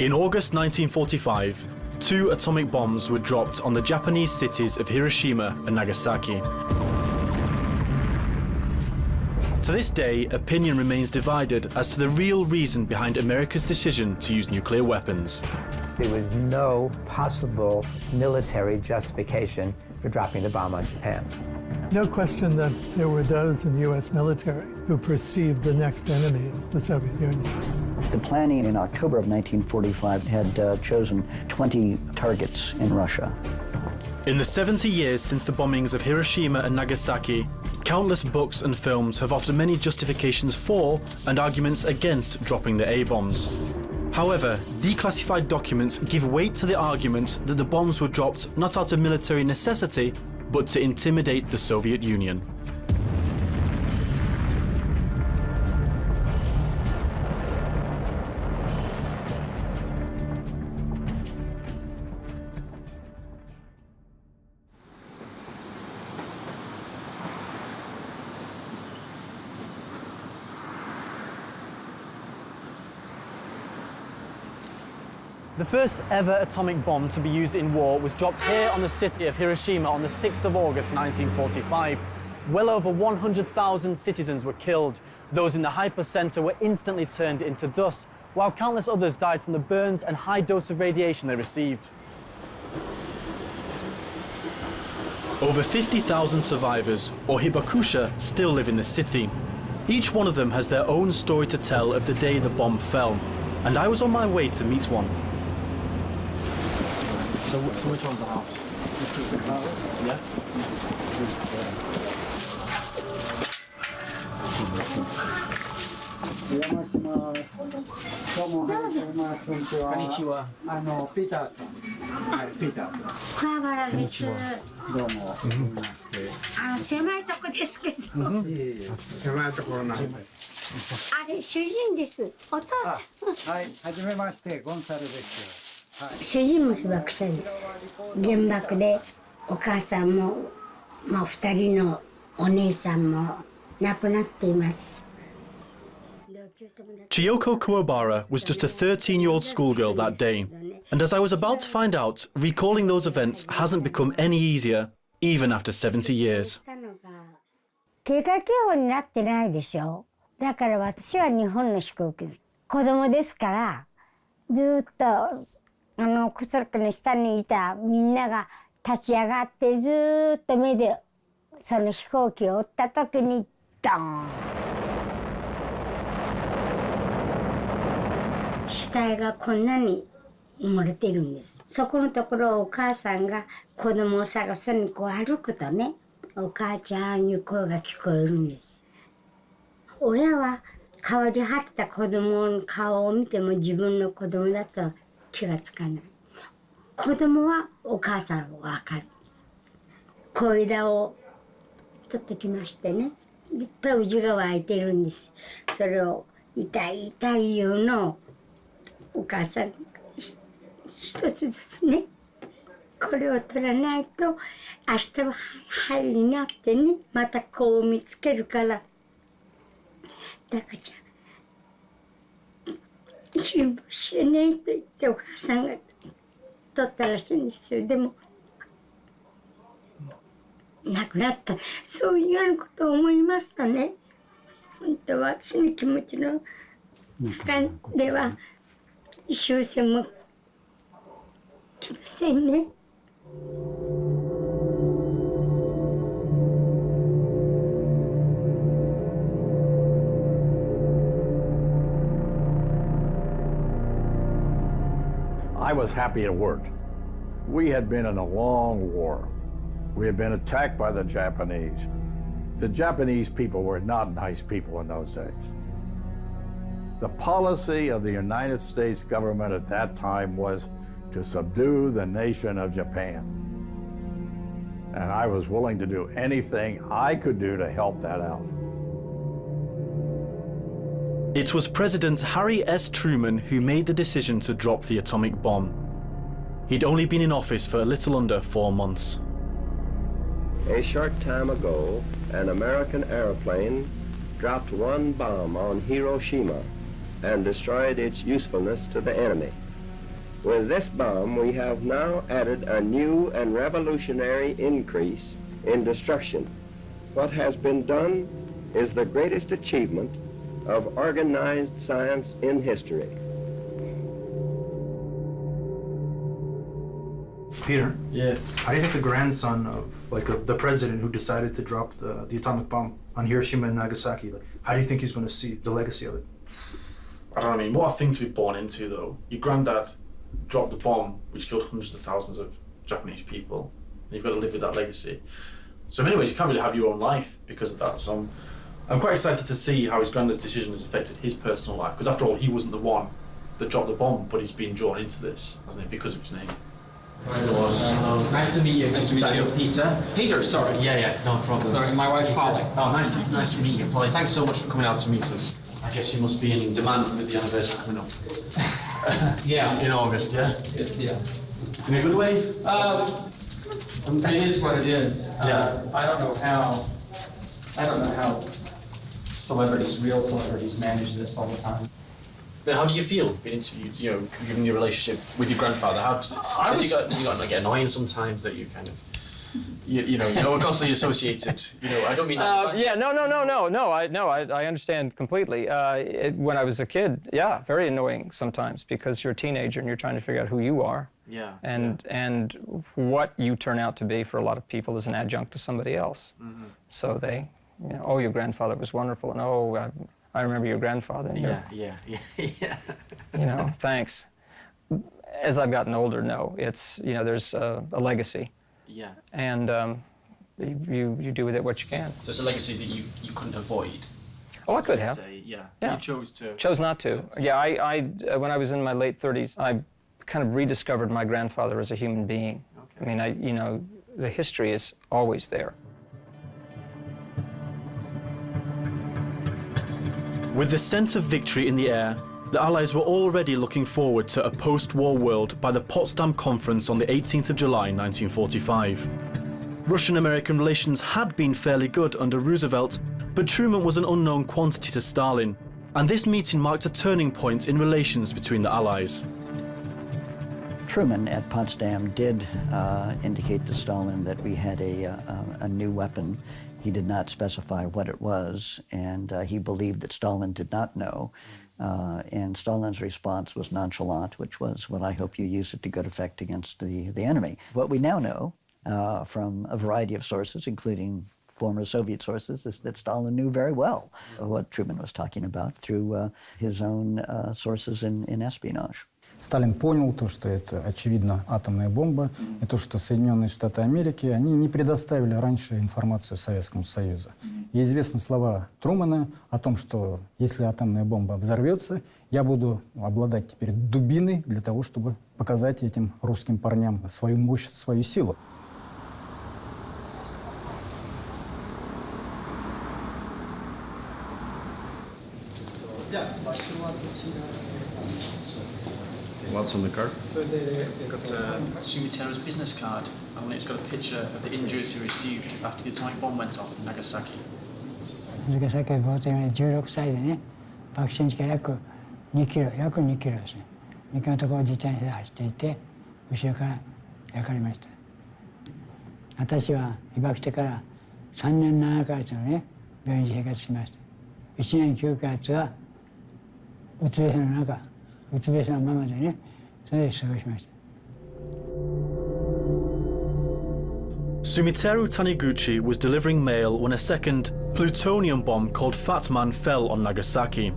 In August 1945, 2 atomic bombs were dropped on the Japanese cities of Hiroshima and Nagasaki. To this day, opinion remains divided as to the real reason behind America's decision to use nuclear weapons. There was no possible military justification for dropping the bomb on Japan. No question that there were those in the U.S. military who perceived the next enemy as the Soviet Union. The planning in October of 1945 had chosen 20 targets in Russia. In the 70 years since the bombings of Hiroshima and Nagasaki, countless books and films have offered many justifications for and arguments against dropping the A-bombs. However, declassified documents give weight to the argument that the bombs were dropped not out of military necessity, but to intimidate the Soviet Union. The first ever atomic bomb to be used in war was dropped here on the city of Hiroshima on the 6th of August 1945. Well over 100,000 citizens were killed. Those in the hypocenter were instantly turned into dust, while countless others died from the burns and high dose of radiation they received. Over 50,000 survivors, or hibakusha, still live in the city. Each one of them has their own story to tell of the day the bomb fell, and I was on my way to meet one. So which one's the house? Yeah? Konnichiwa. Peter. Peter. 桑原です。どうも。狭いとこですけど。狭いところなんで。あれ主人です。お父さん。はい、はじめまして、ゴンサルです。主人も被爆者です。原爆でお母さんも、2人のお姉さんも亡くなっています。Chiyoko Kuwabara was just a 13-year-old schoolgirl that day, and as I was about to find out, recalling those events hasn't become any easier, even after 70 years. 警戒警報になってないでしょ。だから私は日本の飛行機です。子供ですから、ずっとクスラックの下にいたみんなが立ち上がってずっと目でその飛行機を追った時にドーン。死体がこんなに漏れてるんです。そこのところをお母さんが子供を探すにこう歩くとね、お母ちゃんいう声が聞こえるんです。親は顔で張ってた子供の顔を見ても自分の子供だと気がつかない。子供はお母さんを分かる。小枝を取ってきましてね、いっぱい内が湧いてるんです。それを痛い痛い言うのをお母さん一つずつね、これを取らないと明日は肺になってね、また子を見つけるから、だからじゃあ辛抱してねと言ってお母さんが取ったらしいんですよ。でも亡くなった。そういうようなことを思いますとね、本当は私の気持ちの中では終戦も来ませんね。I was happy it worked. We had been in a long war. We had been attacked by the Japanese. The Japanese people were not nice people in those days. The policy of the United States government at that time was to subdue the nation of Japan. And I was willing to do anything I could do to help that out. It was President Harry S. Truman who made the decision to drop the atomic bomb. He'd only been in office for a little under 4 months. A short time ago, an American airplane dropped one bomb on Hiroshima and destroyed its usefulness to the enemy. With this bomb, we have now added a new and revolutionary increase in destruction. What has been done is the greatest achievement of organized science in history. Peter, Yeah. how do you think the grandson of the president who decided to drop the atomic bomb on Hiroshima and Nagasaki, how do you think he's going to see the legacy of it? I don't know, I mean, what a thing to be born into, though. Your granddad dropped the bomb, which killed hundreds of thousands of Japanese people, and you've got to live with that legacy. So in many ways, you can't really have your own life because of that. So I'm quite excited to see how his granddad's decision has affected his personal life, because after all, he wasn't the one that dropped the bomb, but he's been drawn into this, hasn't he, because of his name. Hello. Nice to meet you. Nice to meet you. Peter. Peter, sorry. Yeah, no problem. Sorry, my wife Peter. Polly. Oh, nice to meet you, Polly. Thanks so much for coming out to meet us. I guess you must be in demand with the anniversary coming up. Yeah. In August, yeah? It's, yeah. In a good way? It is what it is. Yeah. I don't know how celebrities, real celebrities, manage this all the time. Then how do you feel being interviewed, given your relationship with your grandfather? Does he got like annoying sometimes that you kind of, we're constantly associated, I don't mean that. Yeah, no, I understand completely. When I was a kid, yeah, very annoying sometimes because you're a teenager and you're trying to figure out who you are. Yeah. And what you turn out to be for a lot of people is an adjunct to somebody else. Mm-hmm. So they, oh, your grandfather was wonderful, and oh, I remember your grandfather. And Yeah. Thanks. As I've gotten older, no, it's, there's a legacy. Yeah. And you do with it what you can. So it's a legacy that you couldn't avoid. Oh, I could have. Yeah. Yeah. You chose to. Chose not to. Yeah, I when I was in my late 30s, I kind of rediscovered my grandfather as a human being. Okay. I mean, the history is always there. With the sense of victory in the air, the Allies were already looking forward to a post-war world by the Potsdam Conference on the 18th of July 1945. Russian-American relations had been fairly good under Roosevelt, but Truman was an unknown quantity to Stalin, and this meeting marked a turning point in relations between the Allies. Truman at Potsdam did indicate to Stalin that we had a new weapon. He did not specify what it was, and he believed that Stalin did not know. And Stalin's response was nonchalant, which was, well, I hope you use it to good effect against the enemy. What we now know from a variety of sources, including former Soviet sources, is that Stalin knew very well what Truman was talking about through his own sources in espionage. Сталин понял то, что это, очевидно, атомная бомба, и то, что Соединенные Штаты Америки, они не предоставили раньше информацию Советскому Союзу. И известны слова Трумэна о том, что если атомная бомба взорвется, я буду обладать теперь дубиной для того, чтобы показать этим русским парням свою мощь, свою силу. What's on the card? So I've got Sumitero's business card, and it's got a picture of the injuries he received after the atomic bomb went off in Nagasaki. さっき冒頭に16歳でね、爆心地から約2キロですね。2キロのところを自転車で走っていて、後ろから焼かれました。私は被爆してから3年7ヶ月のね、病院で生活しました。1年9ヶ月はうつ病の中、うつ病のままでね、それで過ごしました。Sumiteru Taniguchi was delivering mail when a second plutonium bomb called Fat Man fell on Nagasaki.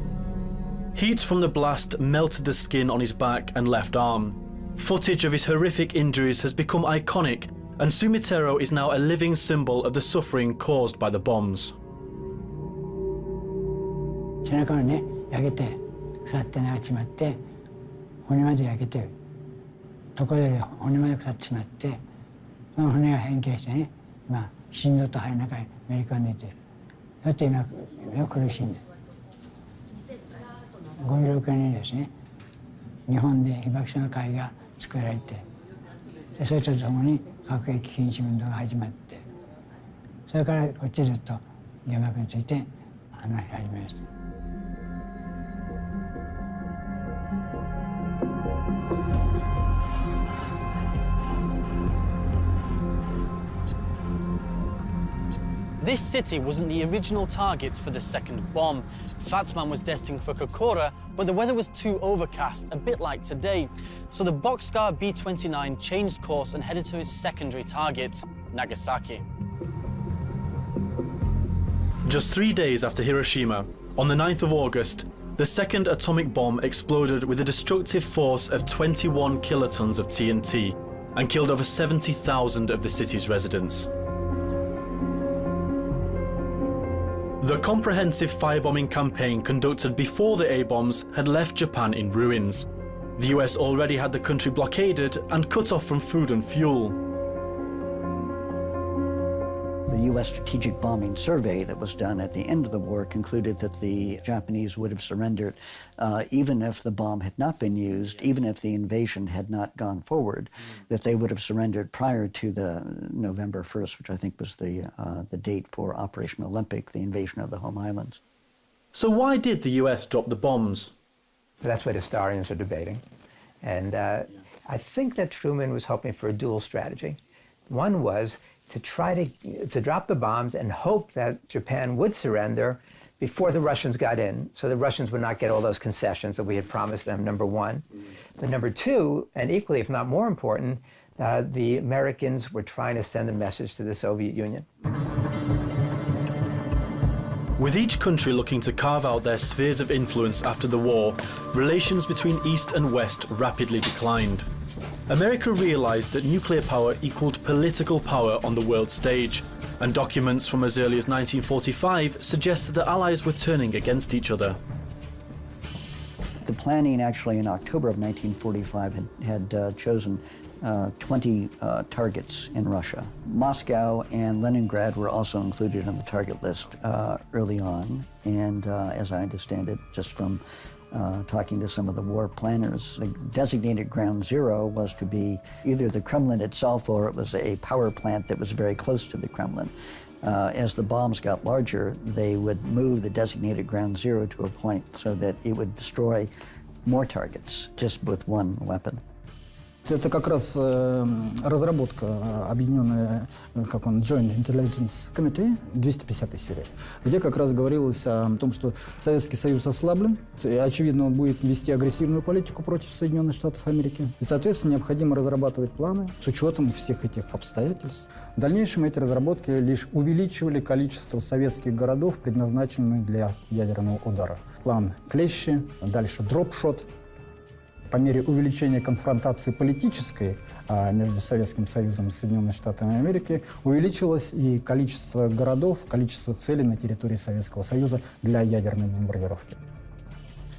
Heat from the blast melted the skin on his back and left arm. Footage of his horrific injuries has become iconic, and Sumiteru is now a living symbol of the suffering caused by the bombs. 背中がね、焼けて、腐ってなっちまって、骨まで焼けてる。ところで骨まで腐ってしまって、その骨が変形してね、今、心臓と肺の中にめり込んでいて、だって今苦しいんです。56年にですね、日本で被爆者の会が作られて、でそれとともに核兵器禁止運動が始まって、それからこっちずっと原爆について話し始めました。This city wasn't the original target for the second bomb. Fatsman was destined for Kokora, but the weather was too overcast, a bit like today. So the Boxcar B-29 changed course and headed to its secondary target, Nagasaki. Just 3 days after Hiroshima, on the 9th of August, the second atomic bomb exploded with a destructive force of 21 kilotons of TNT and killed over 70,000 of the city's residents. The comprehensive firebombing campaign conducted before the A-bombs had left Japan in ruins. The US already had the country blockaded and cut off from food and fuel. The U.S. strategic bombing survey that was done at the end of the war concluded that the Japanese would have surrendered even if the bomb had not been used, even if the invasion had not gone forward, that they would have surrendered prior to the November 1st, which I think was the date for Operation Olympic, the invasion of the home islands. So why did the US drop the bombs? That's what historians are debating. And I think that Truman was hoping for a dual strategy. One was to try to drop the bombs and hope that Japan would surrender before the Russians got in, so the Russians would not get all those concessions that we had promised them, number one. But number two, and equally if not more important, the Americans were trying to send a message to the Soviet Union. With each country looking to carve out their spheres of influence after the war, relations between East and West rapidly declined. America realized that nuclear power equaled political power on the world stage, and documents from as early as 1945 suggested that allies were turning against each other. The planning actually in October of 1945 had chosen 20 targets in Russia. Moscow and Leningrad were also included on the target list early on, and as I understand it, just from talking to some of the war planners, the designated ground zero was to be either the Kremlin itself or it was a power plant that was very close to the Kremlin. As the bombs got larger, they would move the designated ground zero to a point so that it would destroy more targets just with one weapon. Это как раз разработка объединенная, Joint Intelligence Committee, 250 серия, где как раз говорилось о том, что Советский Союз ослаблен, и, очевидно, он будет вести агрессивную политику против Соединенных Штатов Америки. И, соответственно, необходимо разрабатывать планы с учетом всех этих обстоятельств. В дальнейшем эти разработки лишь увеличивали количество советских городов, предназначенных для ядерного удара. План Клещи, дальше дропшот. По мере увеличения конфронтации политической между Советским Союзом и Соединенными Штатами Америки увеличилось и количество городов, количество целей на территории Советского Союза для ядерной бомбардировки.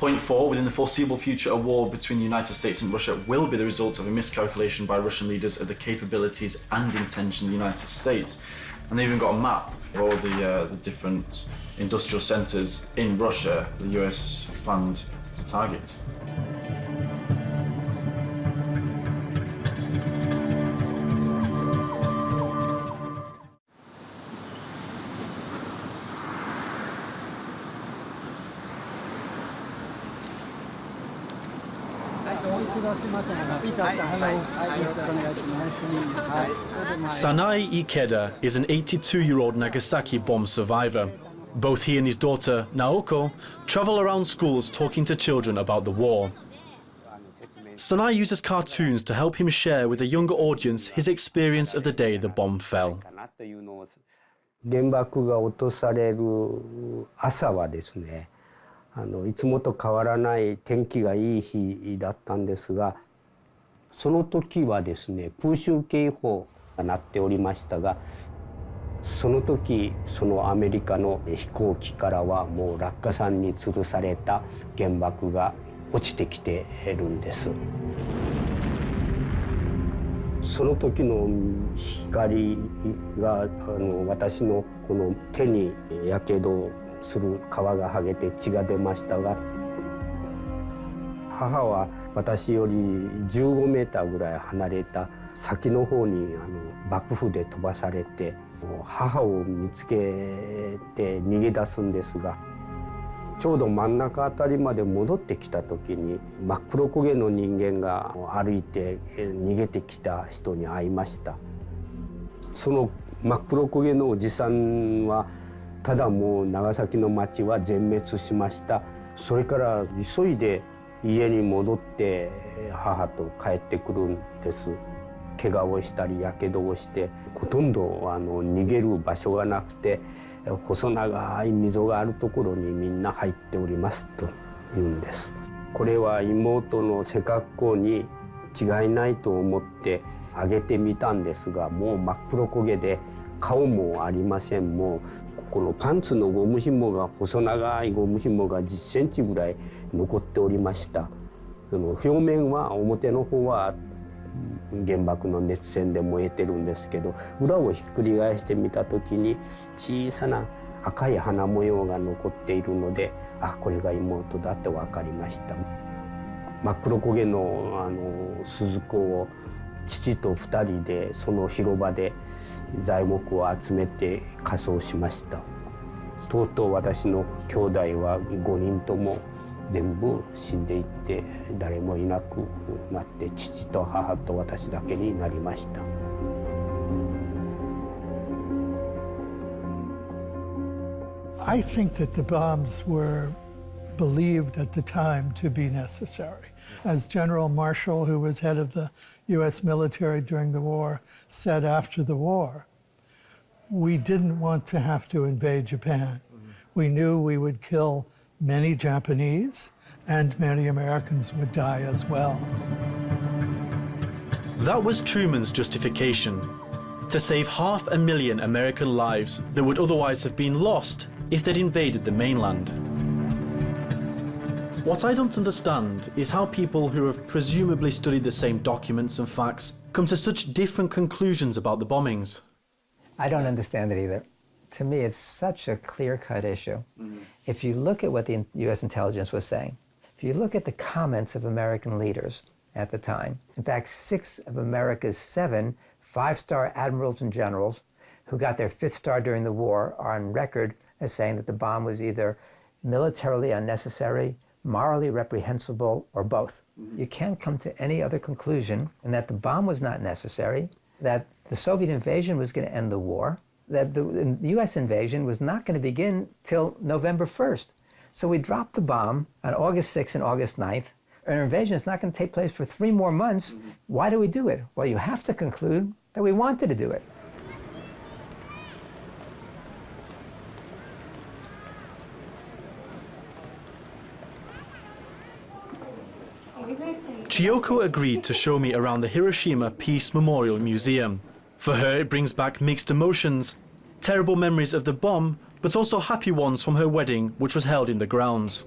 Point 4, within the foreseeable future, a war between the United States and Russia will be the result of a miscalculation by Russian leaders of the capabilities and intention of the United States. And they even got a map of all the different industrial centers in Russia the US planned to target. Sanai Ikeda is an 82-year-old Nagasaki bomb survivor. Both he and his daughter, Naoko, travel around schools talking to children about the war. Sanai uses cartoons to help him share with a younger audience his experience of the day the bomb fell. 原爆が落とされる朝はですね、いつもと変わらない天気がいい日だったんですが、その時はですね、空襲警報が鳴っておりましたが、その時そのアメリカの飛行機からはもう落下傘に吊るされた原爆が落ちてきているんです。その時の光が私のこの手にやけどする皮が剥げて血が出ましたが、母は私より15メーターぐらい離れた先の方に爆風で飛ばされて、母を見つけて逃げ出すんですが、ちょうど真ん中あたりまで戻ってきた時に真っ黒焦げの人間が歩いて逃げてきた人に会いました。その真っ黒焦げのおじさんはただもう長崎の町は全滅しました。それから急いで家に戻って母と帰ってくるんです。怪我をしたりやけどをしてほとんど逃げる場所がなくて細長い溝があるところにみんな入っておりますと言うんです。これは妹の背格好に違いないと思ってあげてみたんですが、もう真っ黒焦げで顔もありません。もうこのパンツのゴム紐が細長いゴム紐が10センチぐらい残っておりました。表面は表の方は原爆の熱線で燃えてるんですけど、裏をひっくり返してみた時に小さな赤い花模様が残っているので、あ、これが妹だって分かりました。真っ黒焦げの鈴子を父と2人でその広場で材木を集めて火葬しました。とうとう私の兄弟は5人とも全部死んでいって誰もいなくなって、父と母と私だけになりました。I think that the bombs were believed at the time to be necessary. As General Marshall, who was head of the US military during the war, said after the war, we didn't want to have to invade Japan. We knew we would kill many Japanese and many Americans would die as well. That was Truman's justification, to save 500,000 American lives that would otherwise have been lost if they'd invaded the mainland. What I don't understand is how people who have presumably studied the same documents and facts come to such different conclusions about the bombings. I don't understand it either. To me, it's such a clear-cut issue. If you look at what the U.S. intelligence was saying, if you look at the comments of American leaders at the time, in fact, 6 of America's 7 5-star admirals and generals who got their 5th star during the war are on record as saying that the bomb was either militarily unnecessary, morally reprehensible, or both. You can't come to any other conclusion than that the bomb was not necessary, that the Soviet invasion was going to end the war, that the U.S. invasion was not going to begin till November 1st. So we dropped the bomb on August 6th and August 9th. Our invasion is not going to take place for 3 more months. Why do we do it? Well, you have to conclude that we wanted to do it. Chiyoko agreed to show me around the Hiroshima Peace Memorial Museum. For her, it brings back mixed emotions, terrible memories of the bomb, but also happy ones from her wedding, which was held in the grounds.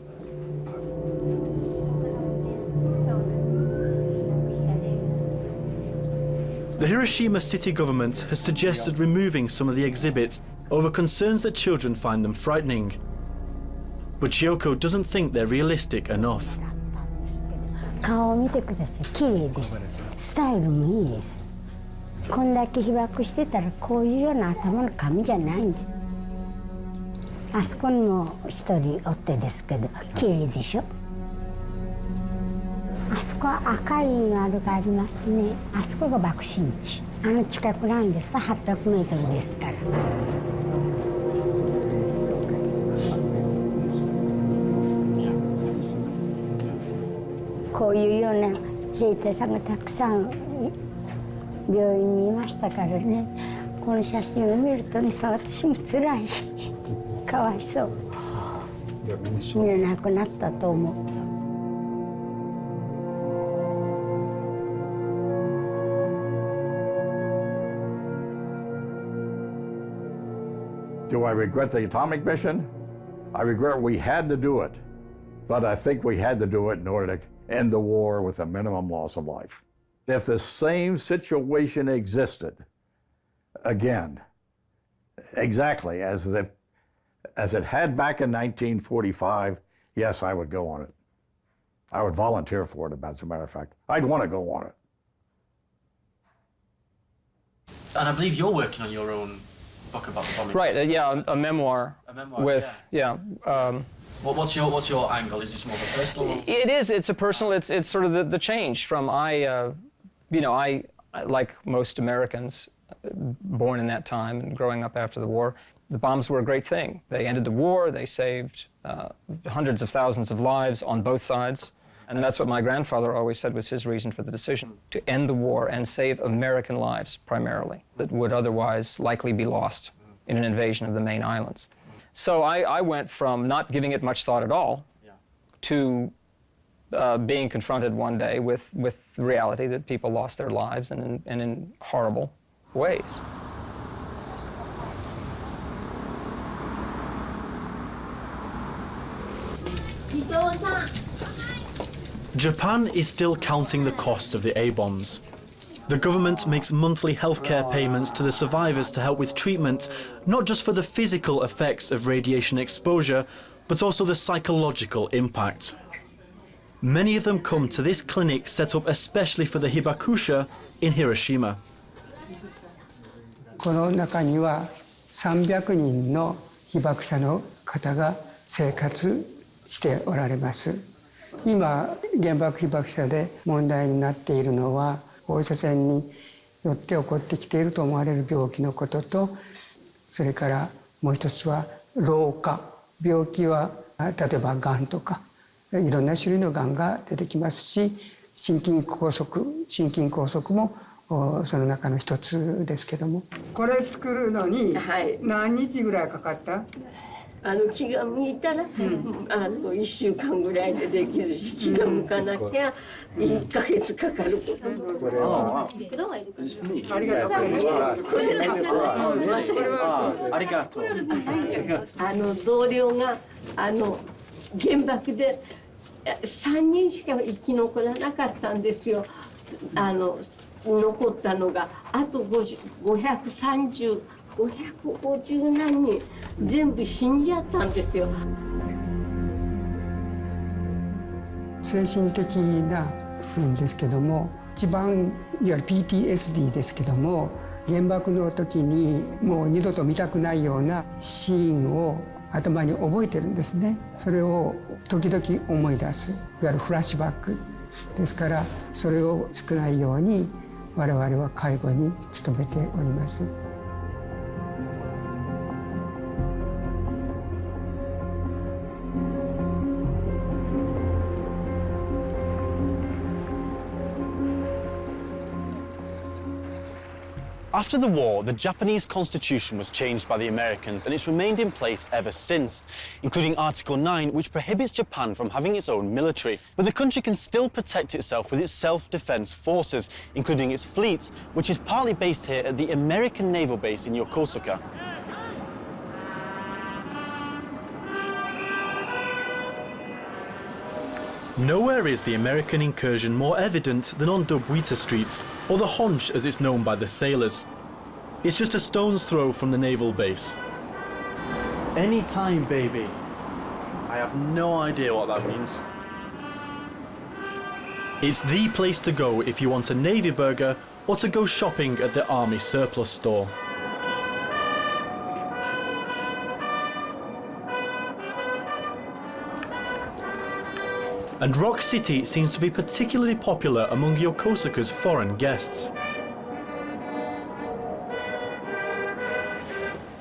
The Hiroshima city government has suggested removing some of the exhibits over concerns that children find them frightening. But Chiyoko doesn't think they're realistic enough. 顔を見てください。綺麗です。スタイルもいいです。こんだけ被爆してたらこういうような頭の紙じゃないんです。あそこにも一人おってですけど、綺麗でしょ。あそこは赤いのあるがありますね。あそこが爆心地。あの近くなんです。800メートルですから。こういうような兵隊さんがたくさん病院にいましたからね、この写真を見るとね、私もつらい、かわいそう、みんな亡くなったと思う。Do I regret the atomic mission? I regret we had to do it, but I think we had to do it in order to end the war with a minimum loss of life. If the same situation existed again, exactly as it had back in 1945, yes, I would go on it. I would volunteer for it, as a matter of fact. I'd want to go on it. And I believe you're working on your own book about the bombing. Right, yeah, a memoir. A memoir, with, yeah. What's your angle? Is this more of a personal? It is. It's a personal. It's sort of the change from I like most Americans, born in that time and growing up after the war, the bombs were a great thing. They ended the war, they saved hundreds of thousands of lives on both sides. And that's what my grandfather always said was his reason for the decision, to end the war and save American lives primarily, that would otherwise likely be lost in an invasion of the main islands. So I went from not giving it much thought at all to being confronted one day with the reality that people lost their lives and in horrible ways. Japan is still counting the cost of the A-bombs. The government makes monthly healthcare payments to the survivors to help with treatment, not just for the physical effects of radiation exposure, but also the psychological impact. Many of them come to this clinic set up especially for the hibakusha in Hiroshima. この中には300人の被爆者の方が生活しておられます。今原爆被爆者で問題になっているのは放射線によって起こってきていると思われる病気のことと、それからもう一つは老化、病気は例えばがんとかいろんな種類のがんが出てきますし、心筋梗塞もその中の一つですけども。これ作るのに何日ぐらいかかった？気が向いたら、1週間ぐらいでできるし、気が向かなきゃ1ヶ月かかること。ありがとう。ありがとう。同僚が原爆で3人しか生き残らなかったんですよ。残ったのがあと550何人全部死んじゃったんですよ。精神的なんですけども、一番いわゆる PTSD ですけども、原爆の時にもう二度と見たくないようなシーンを頭に覚えてるんですね。それを時々思い出す、いわゆるフラッシュバックですから、それを少ないように我々は介護に努めております。After the war, the Japanese constitution was changed by the Americans and it's remained in place ever since, including Article 9, which prohibits Japan from having its own military. But the country can still protect itself with its self-defense forces, including its fleet, which is partly based here at the American naval base in Yokosuka. Nowhere is the American incursion more evident than on Dobuita Street, or the Honch as it's known by the sailors. It's just a stone's throw from the naval base. Anytime, baby. I have no idea what that means. It's the place to go if you want a Navy burger or to go shopping at the Army surplus store. And Rock City seems to be particularly popular among Yokosuka's foreign guests.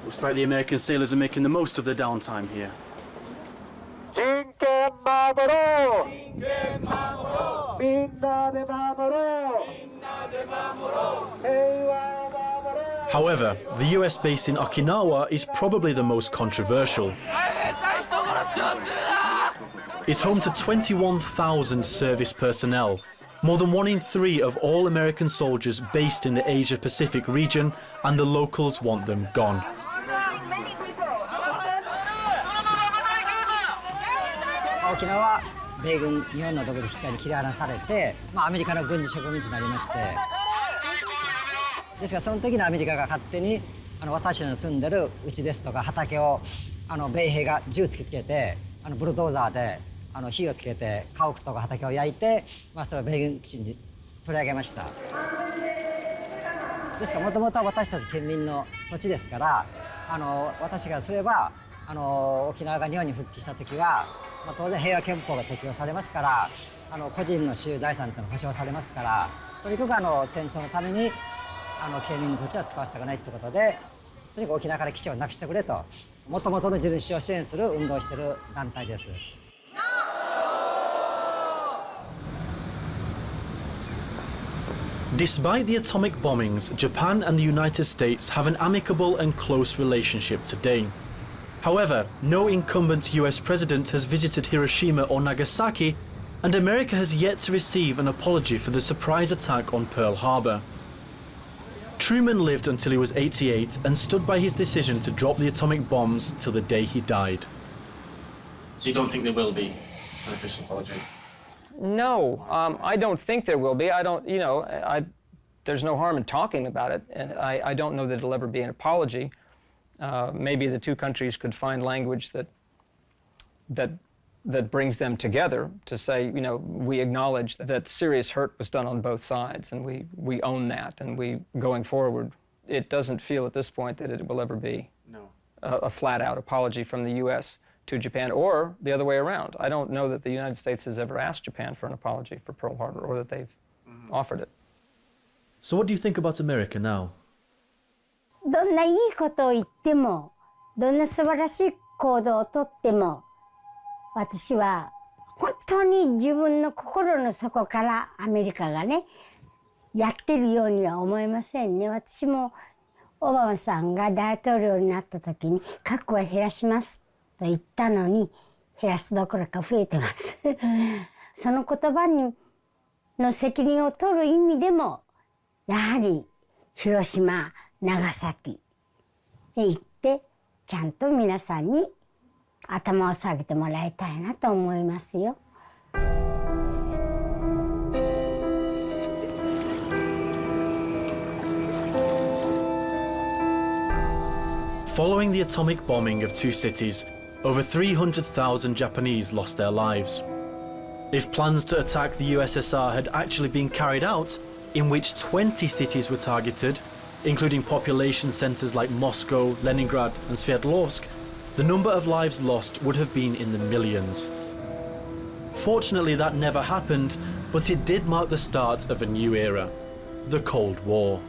Looks like the American sailors are making the most of their downtime here. However, the US base in Okinawa is probably the most controversial. It's home to 21,000 service personnel, more than 1 in 3 of all American soldiers based in the Asia-Pacific region, and the locals want them gone. 沖縄は米軍日本の独立機関に切り離されて、アメリカの軍事植民地になりまして、ですからその時にアメリカが勝手に私の住んでる家ですとか畑を米兵が銃突きつけてブルドーザーで火をつけて家屋とか畑を焼いて、それを米軍基地に取り上げました。ですからもともとは私たち県民の土地ですから、私がすれば沖縄が日本に復帰した時は、当然平和憲法が適用されますから、個人の私有財産というのが保障されますから、とにかく戦争のために県民たちは使わせたくないってことで、とにかく沖縄から基地をなくしてくれと、もともとの地主を支援する運動をしている団体です。Despite the atomic bombings, Japan and the United States have an amicable and close relationship today. However, no incumbent US president has visited Hiroshima or Nagasaki, and America has yet to receive an apology for the surprise attack on Pearl Harbor. Truman lived until he was 88 and stood by his decision to drop the atomic bombs till the day he died. So you don't think there will be an official apology? No, I don't think there will be. I don't, you know, there's no harm in talking about it, and I don't know that it'll ever be an apology. Maybe the two countries could find language that brings them together to say, you know, we acknowledge that serious hurt was done on both sides, and we own that, and going forward, it doesn't feel at this point that it will ever be a flat-out apology from the U.S. to Japan, or the other way around. I don't know that the United States has ever asked Japan for an apology for Pearl Harbor, or that they've offered it. So what do you think about America now? どんないいことを言っても、どんな素晴らしい行動をとっても、私は本当に自分の心の底からアメリカがね、やってるようには思えませんね。私もオバマさんが大統領になった時に核は減らしますと言ったのに、減らすどころか増えてます。その言葉の責任を取る意味でも、やはり広島、長崎へ行って、ちゃんと皆さんに頭を下げてもらいたいなと思いますよ。Following the atomic bombing of two cities, over 300,000 Japanese lost their lives. If plans to attack the USSR had actually been carried out, in which 20 cities were targeted, including population centers like Moscow, Leningrad and Sverdlovsk, the number of lives lost would have been in the millions. Fortunately, that never happened, but it did mark the start of a new era, the Cold War.